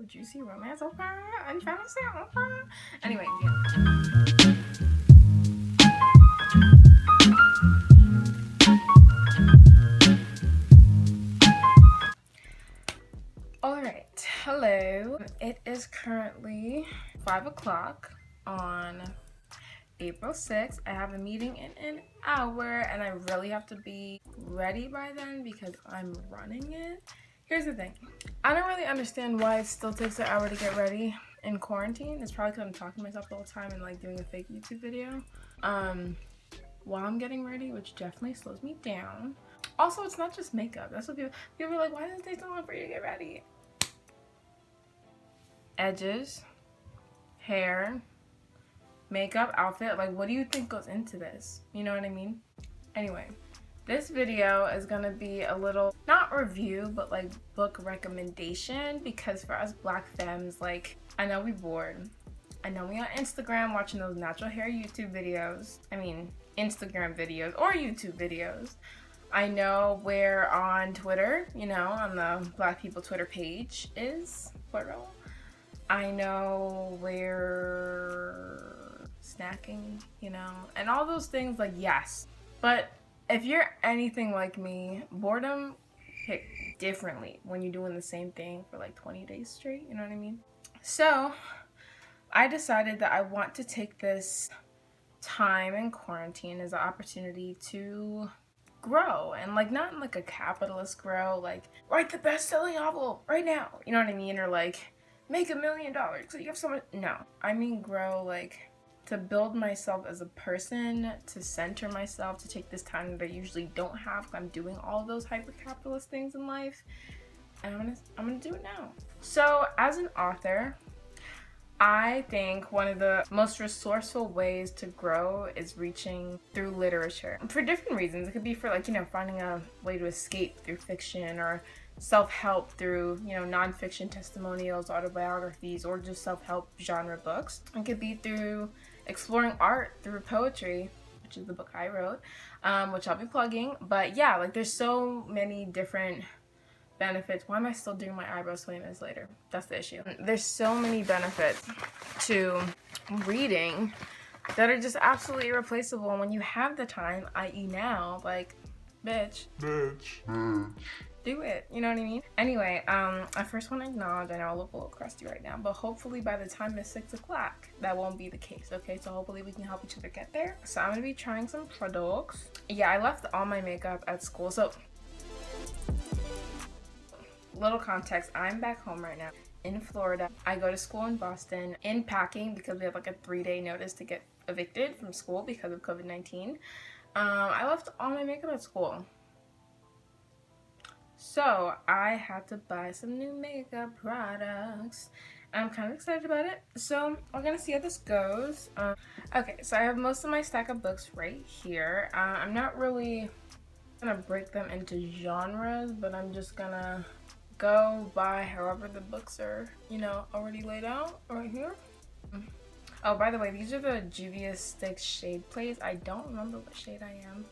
juicy romance, okay? I'm trying to say, okay? Anyway, yeah. Alright, hello. It is currently 5 o'clock on April 6th. I have a meeting in an hour and I really have to be ready by then because I'm running it. Here's the thing. I don't really understand why it still takes an hour to get ready in quarantine. It's probably because I'm talking to myself the whole time and like doing a fake YouTube video while I'm getting ready, which definitely slows me down. Also, it's not just makeup. That's what people are like, why does it take so long for you to get ready? Edges, hair, makeup, outfit, like what do you think goes into this? You know what I mean? Anyway, this video is gonna be a little, not review, but like book recommendation, because for us black femmes, like, I know we bored. I know we on Instagram watching those natural hair YouTube videos. I mean, Instagram videos or YouTube videos. I know we're on Twitter, you know, on the Black People Twitter page is plural. I know we're snacking, you know, and all those things, like, yes. But if you're anything like me, boredom hit differently when you're doing the same thing for like 20 days straight, you know what I mean? So I decided that I want to take this time in quarantine as an opportunity to grow, and like not in like a capitalist grow, like write the best-selling novel right now, you know what I mean, or like make $1 million so you have so much. No, I mean grow, like to build myself as a person, to center myself, to take this time that I usually don't have. I'm doing all those hyper-capitalist things in life, and I'm gonna do it now. So as an author, I think one of the most resourceful ways to grow is reaching through literature for different reasons. It could be for like, you know, finding a way to escape through fiction, or self-help through, you know, nonfiction testimonials, autobiographies, or just self-help genre books. It could be through exploring art through poetry, which is the book I wrote, which I'll be plugging. But yeah, like there's so many different benefits. Why am I still doing my eyebrows 20 minutes later? That's the issue. There's so many benefits to reading that are just absolutely irreplaceable. And when you have the time, i.e. now, like, bitch, do it. You know what I mean? Anyway, I first want to acknowledge, I know I look a little crusty right now, but hopefully by the time it's 6 o'clock, that won't be the case, okay? So hopefully we can help each other get there. So I'm going to be trying some products. Yeah, I left all my makeup at school, so little context, I'm back home right now in Florida. I go to school in Boston in packing because we have like a 3-day notice to get evicted from school because of COVID-19. I left all my makeup at school. So I had to buy some new makeup products. I'm kind of excited about it. So we're gonna see how this goes. Okay, so I have most of my stack of books right here. I'm not really gonna break them into genres, but I'm just gonna go by however the books are, you know, already laid out right here. Oh, by the way, these are the Juvia's Sticks shade plates. I don't remember what shade I am,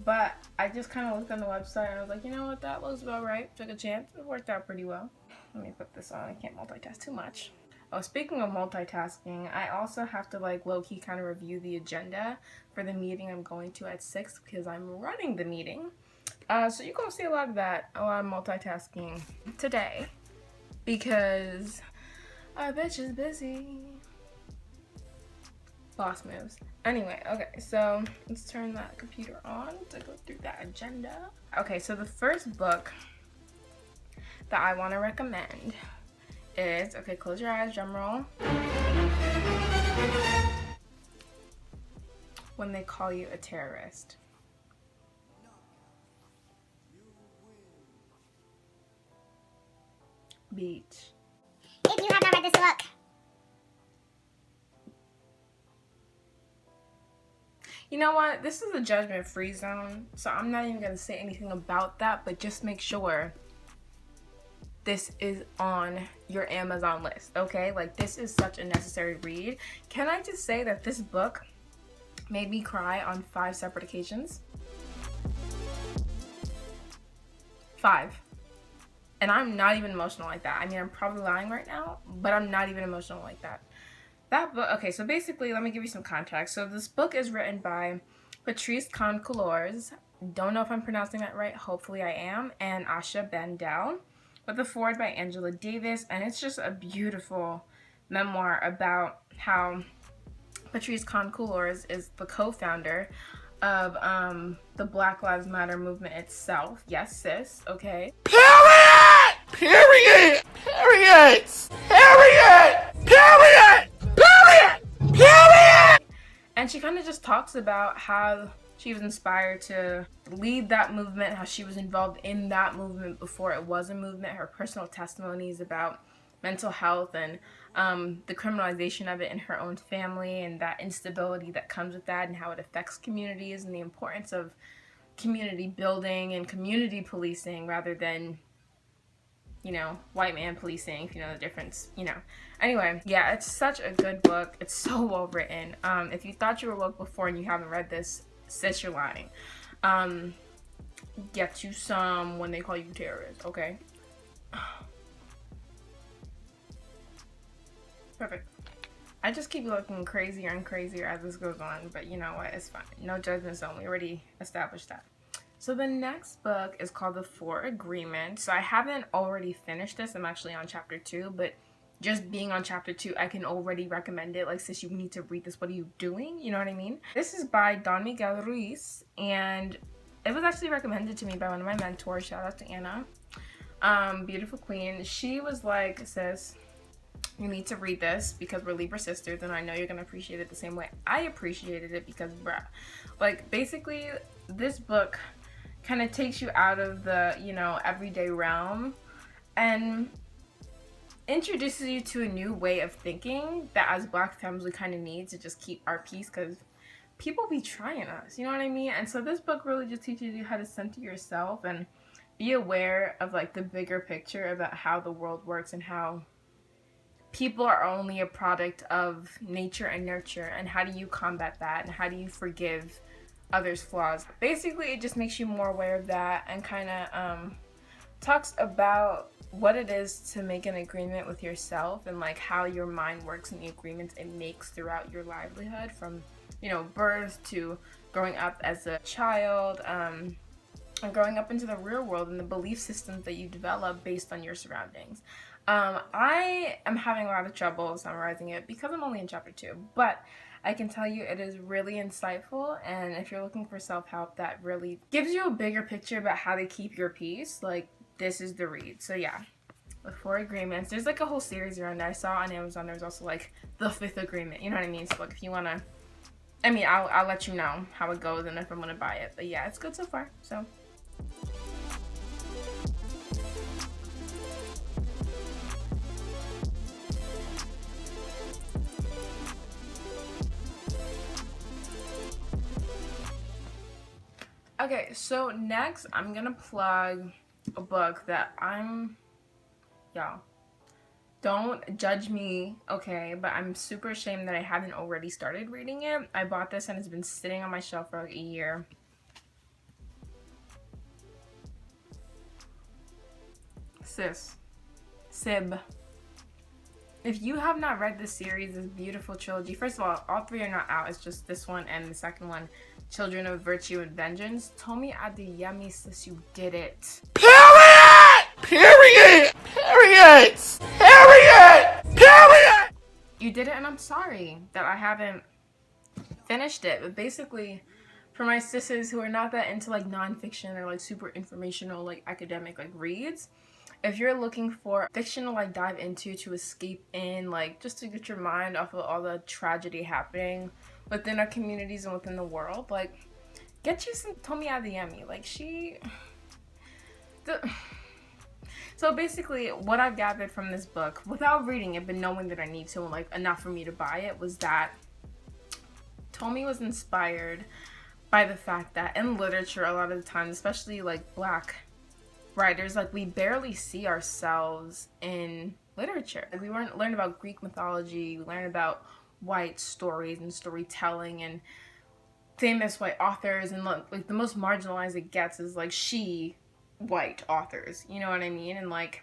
but I just kind of looked on the website and I was like, you know what, that looks about right. Took a chance. It worked out pretty well. Let me put this on. I can't multitask too much. Oh, speaking of multitasking, I also have to like low-key kind of review the agenda for the meeting I'm going to at 6 because I'm running the meeting. So you're gonna see a lot of that, a lot of multitasking today, because our bitch is busy. Boss moves. Anyway, okay, so let's turn that computer on to go through that agenda. Okay, so the first book that I want to recommend is, okay, close your eyes, drum roll. When They Call You a Terrorist. Beach. If you have not read this book, you know what? This is a judgment-free zone, so I'm not even gonna say anything about that, but just make sure this is on your Amazon list, okay? Like, this is such a necessary read. Can I just say that this book made me cry on 5 separate occasions? 5. And I'm not even emotional like that. I mean, I'm probably lying right now, but I'm not even emotional like that. That book, okay, so basically, let me give you some context. So this book is written by Patrice Concours. Don't know if I'm pronouncing that right. Hopefully I am. And Asha Bendel, with a foreword by Angela Davis. And it's just a beautiful memoir about how Patrice Concours is the co-founder of the Black Lives Matter movement itself. Yes, sis, okay? Period! Period! Period! Period! Period! Period! Period! And she kind of just talks about how she was inspired to lead that movement, how she was involved in that movement before it was a movement, her personal testimonies about mental health and the criminalization of it in her own family and that instability that comes with that and how it affects communities and the importance of community building and community policing rather than, you know, white man policing, if you know the difference, you know. Anyway, yeah, it's such a good book. It's so well written. If you thought you were woke before and you haven't read this, sis, you're lying. Get you some when they call you terrorist, okay? Perfect. I just keep looking crazier and crazier as this goes on, but you know what? It's fine. No judgment zone. We already established that. So the next book is called The Four Agreements. So I haven't already finished this. I'm actually on chapter 2, but just being on chapter 2, I can already recommend it. Like, sis, you need to read this. What are you doing? You know what I mean? This is by Don Miguel Ruiz, and it was actually recommended to me by one of my mentors. Shout out to Anna. Beautiful queen. She was like, sis, you need to read this because we're Libra sisters, and I know you're gonna appreciate it the same way I appreciated it because, bruh, like, basically, this book kind of takes you out of the, you know, everyday realm and introduces you to a new way of thinking that as Black femmes we kind of need to just keep our peace because people be trying us, you know what I mean? And so this book really just teaches you how to center yourself and be aware of, like, the bigger picture about how the world works and how people are only a product of nature and nurture, and how do you combat that, and how do you forgive others' flaws. Basically, it just makes you more aware of that and kind of talks about what it is to make an agreement with yourself and, like, how your mind works and the agreements it makes throughout your livelihood from, you know, birth to growing up as a child, and growing up into the real world and the belief systems that you develop based on your surroundings. I am having a lot of trouble summarizing it because I'm only in chapter 2, but I can tell you it is really insightful, and if you're looking for self-help that really gives you a bigger picture about how to keep your peace, like, this is the read. So yeah, The Four Agreements. There's like a whole series around it. I saw on Amazon there's also like The Fifth Agreement, you know what I mean? So like if you wanna, I mean, I'll let you know how it goes and if I'm gonna buy it, but yeah, it's good so far, so. Okay, so next I'm gonna plug a book that y'all, don't judge me, okay, but I'm super ashamed that I haven't already started reading it. I bought this and it's been sitting on my shelf for like a year. Sib. If you have not read this series, this beautiful trilogy, first of all 3 are not out. It's just this one and the second one, Children of Virtue and Vengeance. Tomi Adeyemi, sis, you did it. Period! Period! Period! Period! Period! You did it, and I'm sorry that I haven't finished it. But basically, for my sisters who are not that into like nonfiction or like super informational, like academic like reads, if you're looking for fiction to like dive into, to escape in, like just to get your mind off of all the tragedy happening within our communities and within the world, like get you some Tomi Adeyemi. Like so basically what I've gathered from this book, without reading it but knowing that I need to, like enough for me to buy it, was that Tomi was inspired by the fact that in literature a lot of the time, especially like Black writers, like we barely see ourselves in literature. Like, we learn about Greek mythology, we learn about white stories and storytelling and famous white authors, and like the most marginalized it gets is like she white authors, you know what I mean? And like,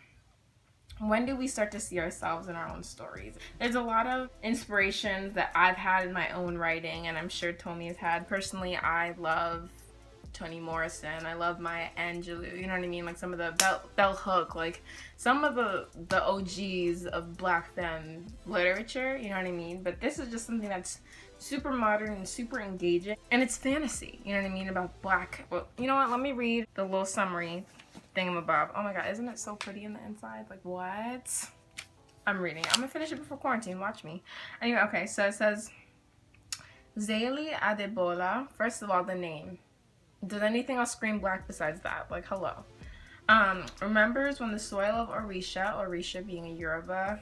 when do we start to see ourselves in our own stories? There's a lot of inspirations that I've had in my own writing, and I'm sure Tommy has had. Personally, I love Toni Morrison. I love Maya Angelou. You know what I mean? Like some of the Bell Hook, like some of the OGs of Black femme literature. You know what I mean? But this is just something that's super modern and super engaging, and it's fantasy. You know what I mean about Black. Well, you know what? Let me read the little summary thingamabob. Oh my god, isn't it so pretty in the inside? Like what? I'm reading. I'm gonna finish it before quarantine. Watch me. Anyway, okay. So it says Zélie Adebola. First of all, the name. Does anything else scream Black besides that? Like, hello. Remembers when the soil of Orisha being a Yoruba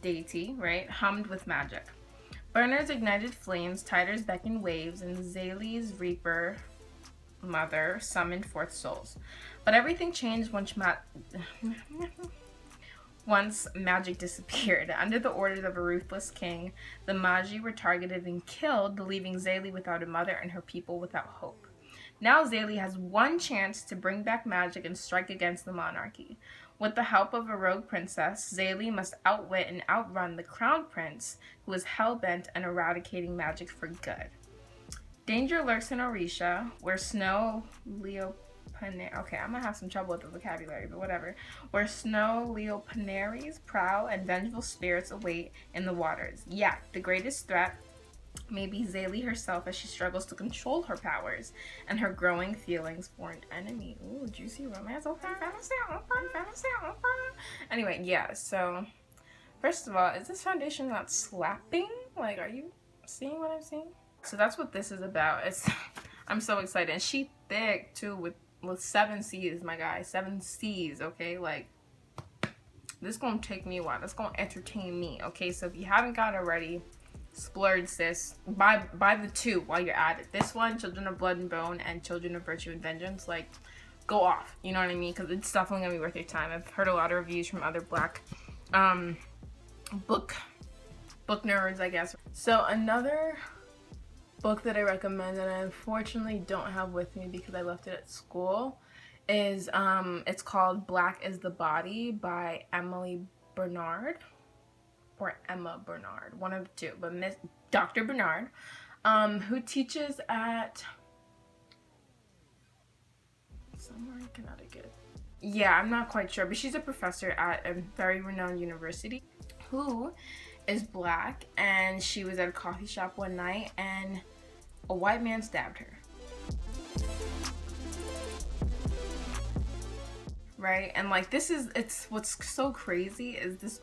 deity, right, hummed with magic. Burners ignited flames, tiders beckoned waves, and Zélie's reaper mother summoned forth souls. But everything changed once magic disappeared. Under the orders of a ruthless king, the Magi were targeted and killed, leaving Zélie without a mother and her people without hope. Now Zélie has one chance to bring back magic and strike against the monarchy. With the help of a rogue princess, Zélie must outwit and outrun the crown prince, who is hell-bent on eradicating magic for good. Danger lurks in Orisha, where snow okay, I'm gonna have some trouble with the vocabulary, but whatever. Where snow leopaneries prowl and vengeful spirits await in the waters. Yeah, the greatest threat may be Zélie herself as she struggles to control her powers and her growing feelings for an enemy. Ooh, juicy romance. Okay, fantasy. Anyway, yeah, so first of all, is this foundation not slapping? Like, are you seeing what I'm seeing? So that's what this is about. I'm so excited. And she thick too with 7 C's, my guy. 7 C's, okay? Like, this gonna take me a while. That's gonna entertain me, okay? So if you haven't got it already, splurge, sis. Buy the 2 while you're at it. This one, Children of Blood and Bone, and Children of Virtue and Vengeance, like, go off. You know what I mean? Because it's definitely gonna be worth your time. I've heard a lot of reviews from other Black book nerds, I guess. So another book that I recommend that I unfortunately don't have with me because I left it at school is it's called Black is the Body by Emily Bernard. Or Emma Bernard, one of the two, but Miss Dr. Bernard, who teaches at somewhere in Connecticut. Yeah, I'm not quite sure, but she's a professor at a very renowned university who is Black, and she was at a coffee shop one night and a white man stabbed her. Right? And like it's what's so crazy is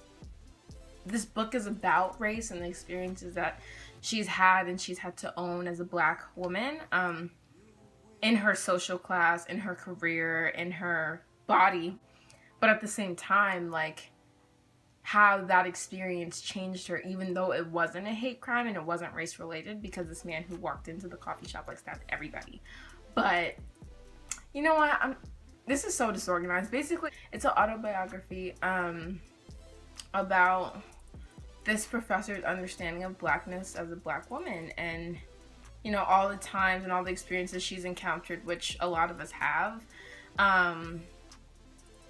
this book is about race and the experiences that she's had and she's had to own as a Black woman in her social class, in her career, in her body. But at the same time, like, how that experience changed her, even though it wasn't a hate crime and it wasn't race related, because this man who walked into the coffee shop like stabbed everybody. But you know what? This is so disorganized. Basically, it's an autobiography about this professor's understanding of Blackness as a Black woman, and you know, all the times and all the experiences she's encountered, which a lot of us have,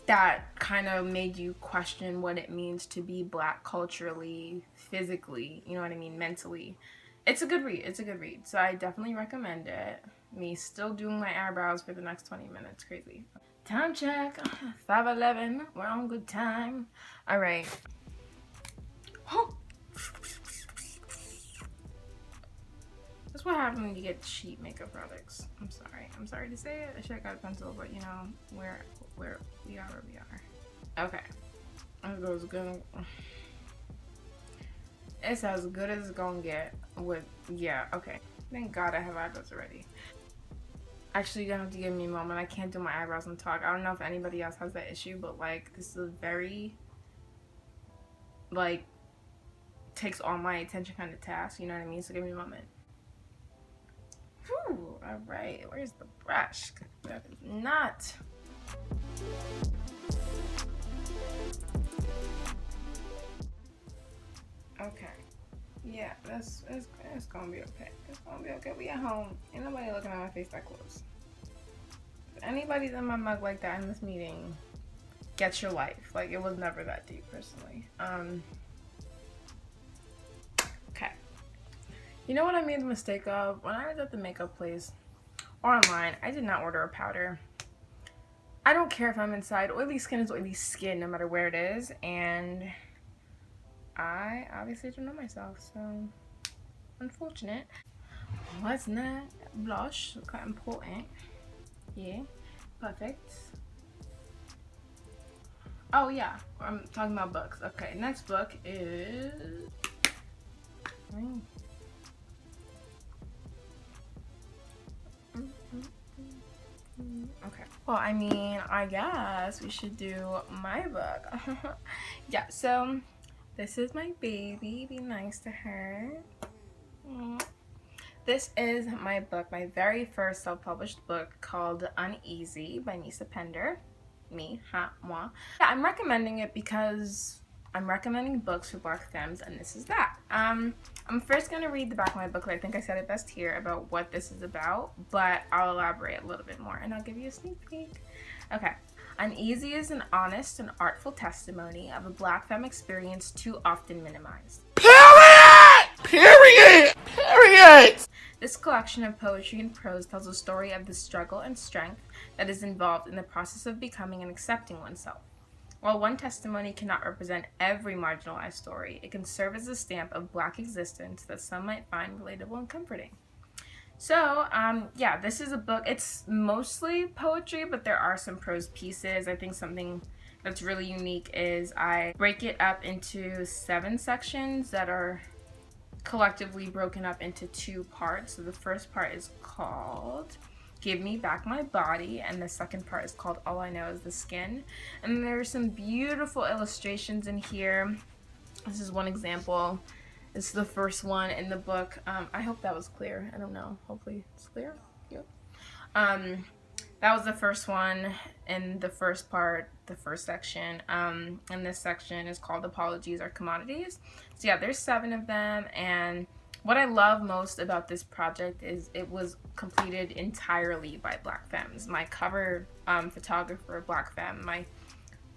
that kind of made you question what it means to be Black culturally, physically, you know what I mean, mentally. It's a good read. So I definitely recommend it. Me still doing my eyebrows for the next 20 minutes. Crazy. Time check. 5:11. We're on good time. All right. That's what happens when you get cheap makeup products. I'm sorry to say it. I should have got a pencil, but you know, where we are. Okay. It's as good as it's gonna get with, yeah, okay. Thank God I have eyebrows already. Actually, you're gonna have to give me a moment. I can't do my eyebrows and talk. I don't know if anybody else has that issue, but like, this is a very, like, takes all my attention kind of task, you know what I mean? So give me a moment. Whew, all right, where's the brush? That is not. Okay. Yeah, it's gonna be okay. It's gonna be okay. We at home. Ain't nobody looking at my face that close. anybody's in my mug like that in this meeting, get your life. Like, it was never that deep, personally. Okay. You know what I made the mistake of? When I was at the makeup place or online, I did not order a powder. I don't care if I'm inside. Oily skin is oily skin, no matter where it is. And I obviously don't know myself, so unfortunate. What's that? Blush, quite important. Yeah, perfect. Oh yeah, I'm talking about books. Okay, next book is... Okay. Well, I mean, I guess we should do my book. Yeah, so this is my baby. Be nice to her. This is my book, my very first self-published book called Uneasy by Nisa Pender. Me, moi. Yeah, I'm recommending it because I'm recommending books for Black femmes, and this is that. I'm first going to read the back of my booklet. I think I said it best here about what this is about, but I'll elaborate a little bit more, and I'll give you a sneak peek. Okay. Uneasy is an honest and artful testimony of a Black femme experience too often minimized. Period! Period! Period! This collection of poetry and prose tells a story of the struggle and strength that is involved in the process of becoming and accepting oneself. While one testimony cannot represent every marginalized story, it can serve as a stamp of Black existence that some might find relatable and comforting. So, yeah, this is a book. It's mostly poetry, but there are some prose pieces. I think something that's really unique is I break it up into 7 sections that are collectively broken up into 2 parts. So the first part is called Give Me Back My Body, and the second part is called All I Know Is the Skin. And there are some beautiful illustrations in here. This is one example. This is the first one in the book. I hope that was clear. I don't know. Hopefully it's clear. Yep. That was the first one in the first part, the first section. And this section is called Apologies Are Commodities. So yeah, there's 7 of them. And what I love most about this project is it was completed entirely by Black femmes. My cover photographer, Black femme. My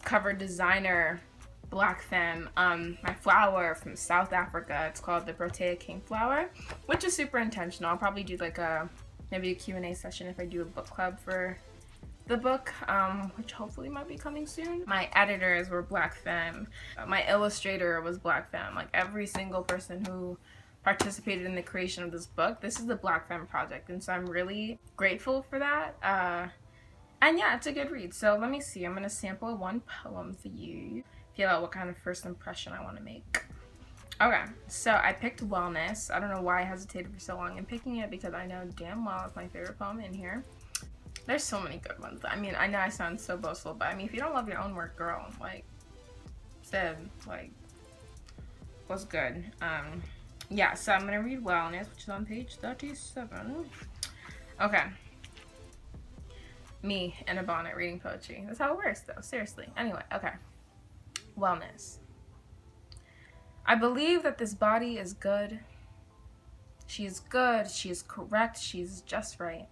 cover designer, Black femme. My flower from South Africa. It's called the Protea King flower, which is super intentional. I'll probably do like maybe a Q&A session if I do a book club for the book, which hopefully might be coming soon. My editors were Black femme. My illustrator was Black femme. Like every single person who participated in the creation of this book, this is the Black femme project, and so I'm really grateful for that. And yeah, it's a good read. So let me see. I'm gonna sample one poem for you. Feel out what kind of first impression I want to make. Okay, so I picked Wellness. I don't know why I hesitated for so long in picking it because I know damn well it's my favorite poem in here. There's so many good ones. I mean, I know I sound so boastful, but I mean, if you don't love your own work, girl, like, said, like, what's good? Yeah, so I'm gonna read Wellness, which is on page 37. Okay. Me in a bonnet reading poetry. That's how it works, though. Seriously. Anyway, okay. Wellness. I believe that this body is good. She is good. She is correct. She is just right.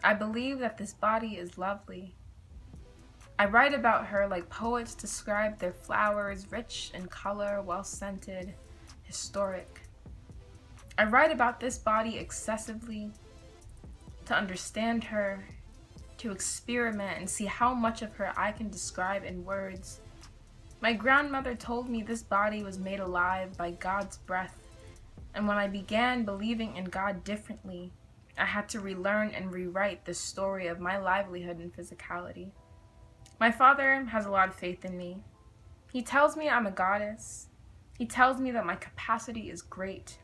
I believe that this body is lovely. I write about her like poets describe their flowers, rich in color, well-scented, historic. I write about this body excessively to understand her, to experiment and see how much of her I can describe in words. My grandmother told me this body was made alive by God's breath, and when I began believing in God differently, I had to relearn and rewrite the story of my livelihood and physicality. My father has a lot of faith in me. He tells me I'm a goddess. He tells me that my capacity is great.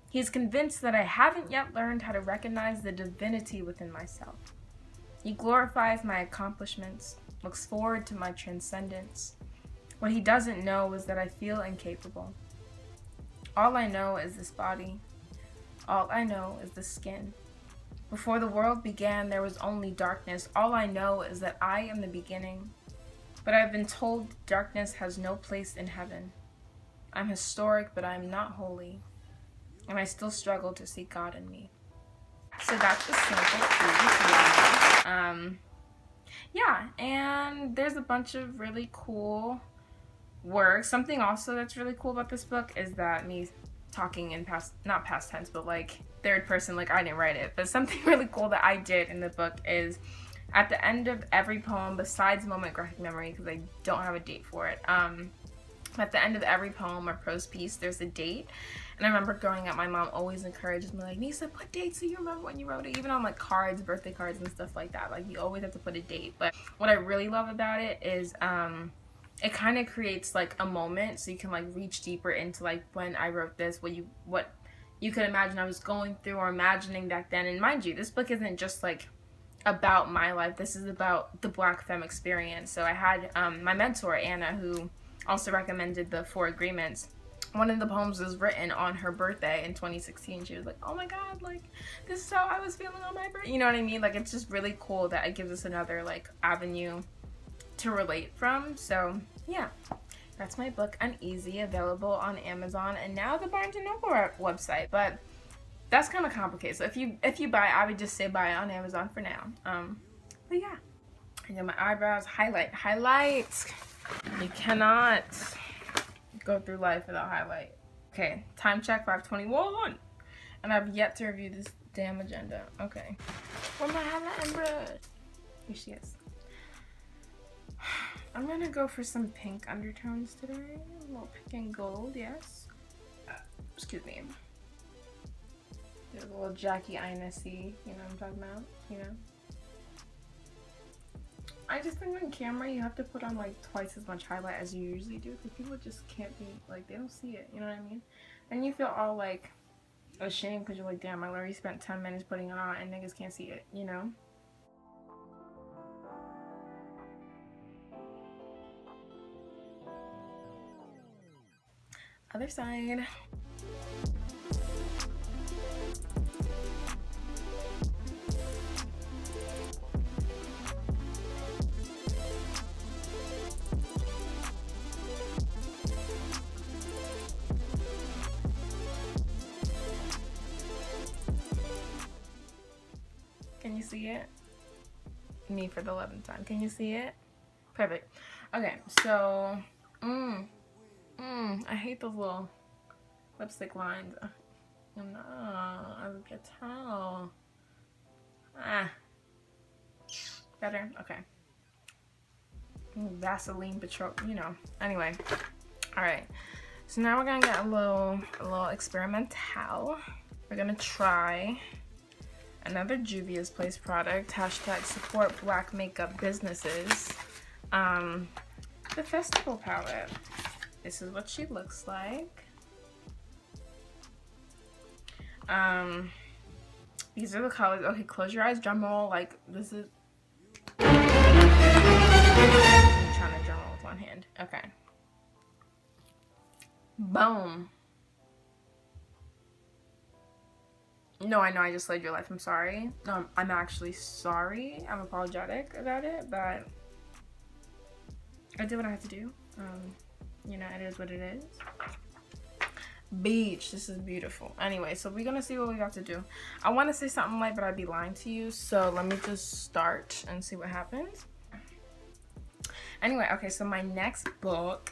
He is convinced that I haven't yet learned how to recognize the divinity within myself. He glorifies my accomplishments, looks forward to my transcendence. What he doesn't know is that I feel incapable. All I know is this body. All I know is the skin. Before the world began, there was only darkness. All I know is that I am the beginning. But I've been told darkness has no place in heaven. I'm historic, but I'm not holy. And I still struggle to see God in me. So that's the sample. Yeah, and there's a bunch of really cool work. Something also that's really cool about this book is that me talking in not past tense, but like third person, like I didn't write it, but something really cool that I did in the book is at the end of every poem, besides moment graphic memory, because I don't have a date for it, at the end of every poem or prose piece, there's a date. And I remember growing up, my mom always encouraged me, like, Nisa, put dates so you remember when you wrote it. Even on like cards, birthday cards and stuff like that. Like, you always have to put a date. But what I really love about it is it kind of creates like a moment, so you can like reach deeper into like when I wrote this, what you could imagine I was going through or imagining back then. And mind you, this book isn't just like about my life. This is about the Black femme experience. So I had my mentor Anna, who also recommended the 4 Agreements. One of the poems was written on her birthday in 2016. She was like, oh my god, like this is how I was feeling on my birthday. You know what I mean? Like, it's just really cool that it gives us another like avenue to relate from. So yeah, that's my book Uneasy, available on Amazon and now the Barnes & Noble website. But that's kind of complicated. So if you buy it, I would just say buy it on Amazon for now. But yeah, I got my eyebrows highlights. You cannot go through life without highlight. Okay, time check 5:21, and I've yet to review this damn agenda. Okay, where my highlighting brush? Here she is. I'm gonna go for some pink undertones today. A little pink and gold, yes. Excuse me. There's a little Jackie Ina-y, you know what I'm talking about, you know? I just think on camera you have to put on like twice as much highlight as you usually do, because people just can't be, like, they don't see it, you know what I mean? And you feel all like ashamed because you're like, damn, I literally spent 10 minutes putting it on and niggas can't see it, you know? Other side. Can you see it? Me for the 11th time. Can you see it? Perfect. Okay, so, I hate those little lipstick lines. No, I can tell. Better? Okay. Vaseline Patrol, you know. Anyway, alright. So now we're gonna get a little experimental. We're gonna try another Juvia's Place product. Hashtag support Black makeup businesses. The Festival palette. This is what she looks like. These are the colors. Okay, close your eyes, drum roll. Like, this is... I'm trying to drum roll with one hand. Okay. Boom. No, I know I just slayed your life. I'm sorry. No, I'm actually sorry. I'm apologetic about it, but I did what I had to do. You know, it is what it is. Beach. This is beautiful. Anyway, so we're gonna see what we got to do. I want to say something light, but I'd be lying to you. So let me just start and see what happens. Anyway, okay, so my next book,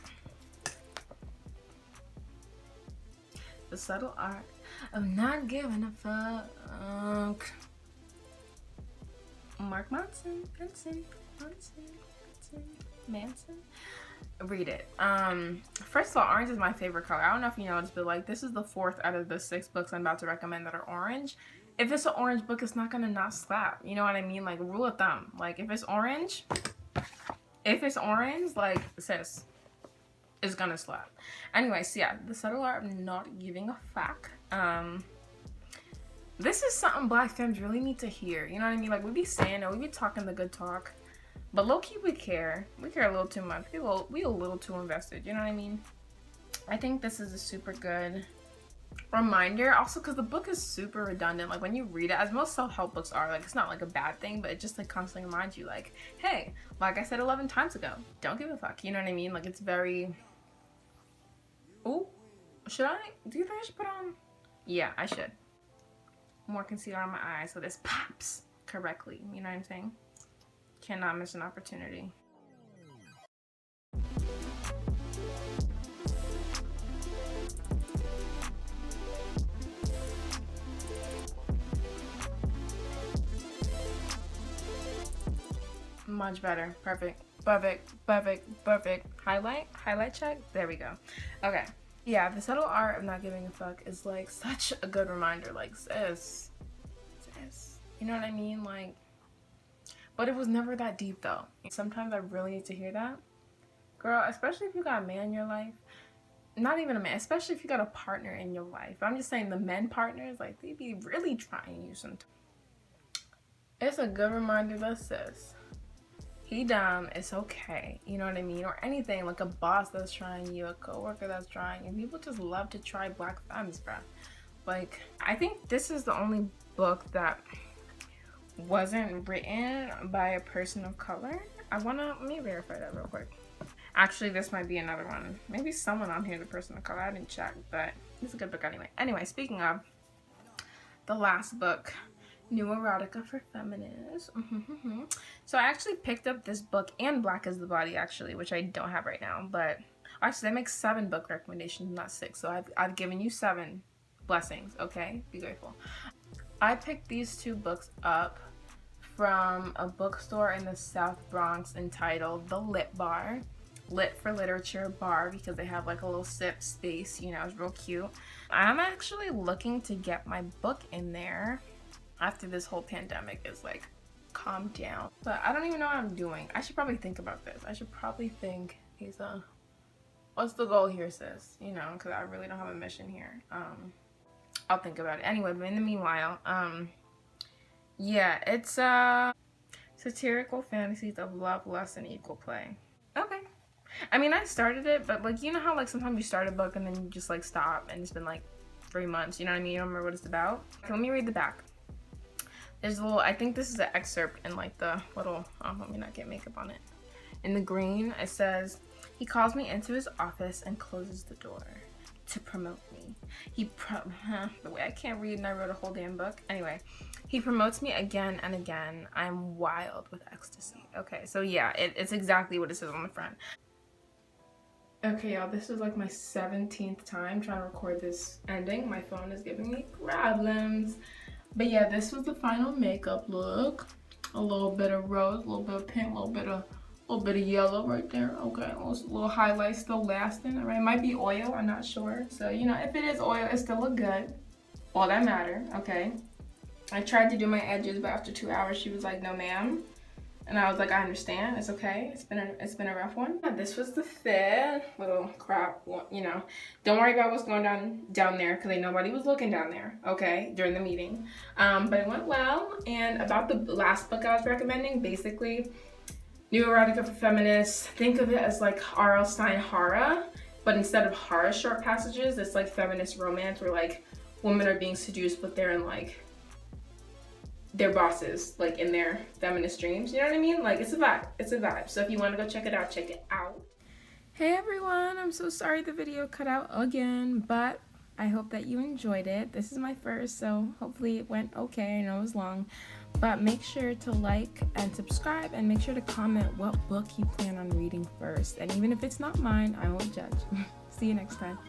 The Subtle Art of Not Giving a Fuck. Mark Manson. Read it. First of all, orange is my favorite color. I don't know if you noticed, but like, this is the 4th out of the 6 books I'm about to recommend that are orange. If it's an orange book, it's not gonna not slap. You know what I mean? Like, rule of thumb. Like, if it's orange, like, sis, it's gonna slap. Anyway, so yeah, The Subtle Art of Not Giving a Fuck. This is something Black femmes really need to hear. You know what I mean? Like, we be saying it, we be talking the good talk, but low-key we care. We care a little too much. We a little too invested. You know what I mean? I think this is a super good reminder. Also, because the book is super redundant. Like, when you read it, as most self-help books are, like, it's not like a bad thing, but it just like constantly reminds you, like, hey, like I said 11 times ago, don't give a fuck. You know what I mean? Like, it's very... Ooh, should I? Do you think I should put on? Yeah, I should. More concealer on my eyes so this pops. correctly. You know what I'm saying? Cannot miss an opportunity. Much better. Perfect. Perfect. Perfect. Perfect. Highlight check. There we go. Okay. Yeah, the subtle art of not giving a fuck is like such a good reminder. Like, sis. You know what I mean? Like, but it was never that deep though. Sometimes I really need to hear that. Girl, especially if you got a man in your life. Not even a man, especially if you got a partner in your life. I'm just saying the men partners, like, they be really trying you sometimes. It's a good reminder that sis, he dumb, it's okay. You know what I mean? Or anything, like a boss that's trying you, a coworker that's trying you. People just love to try black femmes, bruh. Like, I think this is the only book that wasn't written by a person of color. Let me verify that real quick. Actually, this might be another one. Maybe someone on here, the person of color. I didn't check, but it's a good book anyway. Anyway, speaking of the last book, New Erotica for Feminists. So I actually picked up this book and Black is the Body, actually, which I don't have right now. But actually, that makes 7 book recommendations, not 6. So I've given you 7 blessings, okay? Be grateful. I picked these 2 books up from a bookstore in the South Bronx entitled The Lit Bar. Lit for literature bar, because they have like a little sip space, you know, it's real cute. I'm actually looking to get my book in there after this whole pandemic is like calmed down. But I don't even know what I'm doing. I should probably think about this. I should probably think, what's the goal here, sis? You know, because I really don't have a mission here. I'll think about it. Anyway, but in the meanwhile, yeah, it's satirical fantasies of love, lust, and equal play. Okay. I mean, I started it, but like, you know how like sometimes you start a book and then you just like stop and it's been like 3 months, you know what I mean? You don't remember what it's about? Okay, let me read the back. There's a little, I think this is an excerpt in like the little, let me not get makeup on it. In the green, it says, he calls me into his office and closes the door to promote me. The way I can't read and I wrote a whole damn book. Anyway, he promotes me again and again. I'm wild with ecstasy. Okay, so yeah, it's exactly what it says on the front. Okay, y'all, this is like my 17th time trying to record this ending. My phone is giving me problems. But yeah, this was the final makeup look. A little bit of rose, a little bit of pink, a little bit of yellow right there. Okay, a little highlight still lasting. All right, it might be oil, I'm not sure. So, you know, if it is oil, it still look good. All that matter, okay? I tried to do my edges, but after 2 hours, she was like, no, ma'am. And I was like, I understand, it's okay. It's been a rough one. Yeah, this was the fit. Little crop, you know. Don't worry about what's going down there, because nobody was looking down there, okay, during the meeting. But it went well. And about the last book I was recommending, basically, New Erotica for Feminists, think of it as like R.L. Stine horror, but instead of horror short passages, it's like feminist romance where like women are being seduced, but they're in like their bosses, like in their feminist dreams, you know what I mean? Like, it's a vibe. So if you want to go check it out, check it out. Hey everyone, I'm so sorry the video cut out again, but I hope that you enjoyed it. This is my first, so hopefully it went okay. I know it was long, but make sure to like and subscribe, and make sure to comment what book you plan on reading first. And even if it's not mine, I won't judge. See you next time.